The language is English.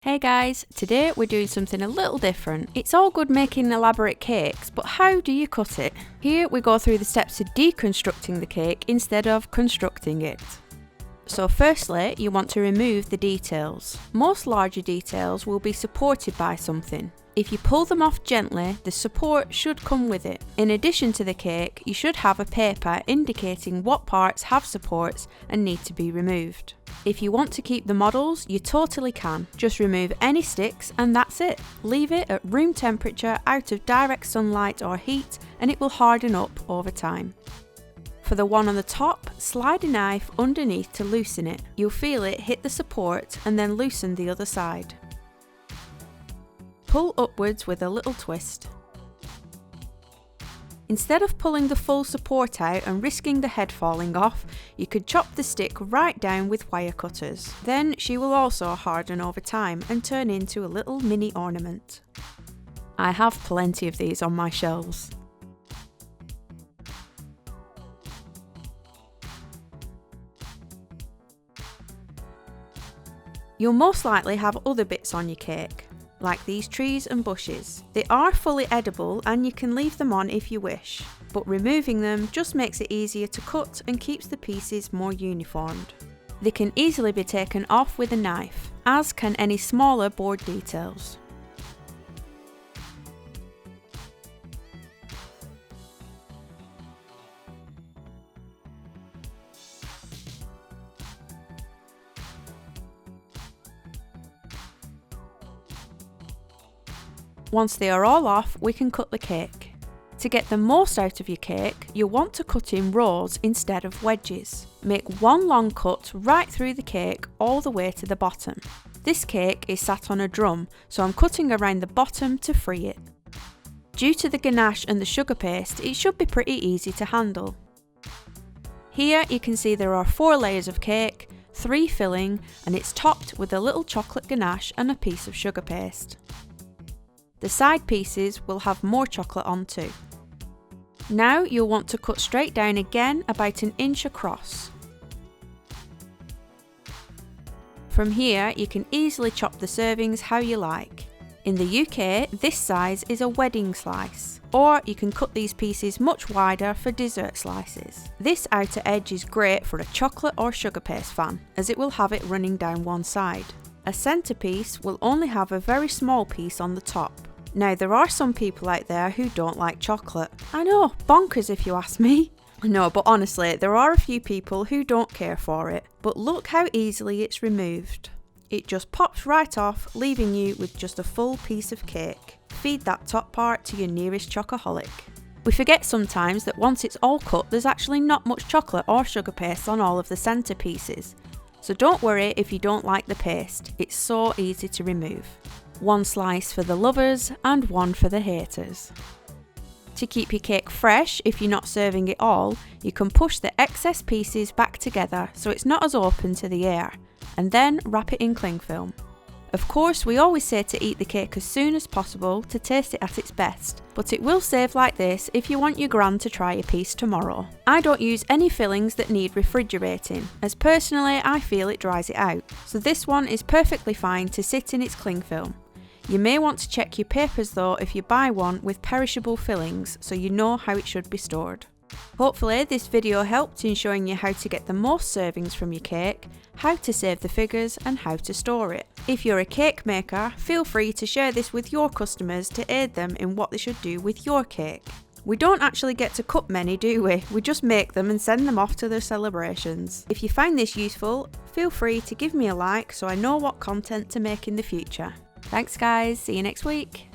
Hey guys, today we're doing something a little different. It's all good making elaborate cakes, but how do you cut it? Here we go through the steps of deconstructing the cake instead of constructing it. So firstly, you want to remove the details. Most larger details will be supported by something. If you pull them off gently, the support should come with it. In addition to the cake, you should have a paper indicating what parts have supports and need to be removed. If you want to keep the models, you totally can. Just remove any sticks and that's it. Leave it at room temperature out of direct sunlight or heat and it will harden up over time. For the one on the top, slide a knife underneath to loosen it. You'll feel it hit the support and then loosen the other side. Pull upwards with a little twist. Instead of pulling the full support out and risking the head falling off, you could chop the stick right down with wire cutters. Then she will also harden over time and turn into a little mini ornament. I have plenty of these on my shelves. You'll most likely have other bits on your cake, like these trees and bushes. They are fully edible and you can leave them on if you wish, but removing them just makes it easier to cut and keeps the pieces more uniformed. They can easily be taken off with a knife, as can any smaller board details. Once they are all off, we can cut the cake. To get the most out of your cake, you'll want to cut in rows instead of wedges. Make one long cut right through the cake all the way to the bottom. This cake is sat on a drum, so I'm cutting around the bottom to free it. Due to the ganache and the sugar paste, it should be pretty easy to handle. Here you can see there are 4 layers of cake, 3 filling, and it's topped with a little chocolate ganache and a piece of sugar paste. The side pieces will have more chocolate on too. Now you'll want to cut straight down again about 1 inch across. From here you can easily chop the servings how you like. In the UK, this size is a wedding slice, or you can cut these pieces much wider for dessert slices. This outer edge is great for a chocolate or sugar paste fan, as it will have it running down one side. A centerpiece will only have a very small piece on the top. Now there are some people out there who don't like chocolate. I know, bonkers if you ask me. No, but honestly, there are a few people who don't care for it. But look how easily it's removed. It just pops right off, leaving you with just a full piece of cake. Feed that top part to your nearest chocoholic. We forget sometimes that once it's all cut, there's actually not much chocolate or sugar paste on all of the centre pieces. So don't worry if you don't like the paste, it's so easy to remove. 1 slice for the lovers and 1 for the haters. To keep your cake fresh, if you're not serving it all, you can push the excess pieces back together so it's not as open to the air, and then wrap it in cling film. Of course, we always say to eat the cake as soon as possible to taste it at its best, but it will save like this if you want your gran to try a piece tomorrow. I don't use any fillings that need refrigerating, as personally I feel it dries it out, so this one is perfectly fine to sit in its cling film. You may want to check your papers though if you buy one with perishable fillings, so you know how it should be stored. Hopefully this video helped in showing you how to get the most servings from your cake, how to save the figures and how to store it. If you're a cake maker, feel free to share this with your customers to aid them in what they should do with your cake. We don't actually get to cut many, do we? We just make them and send them off to their celebrations. If you find this useful, feel free to give me a like so I know what content to make in the future. Thanks guys, see you next week.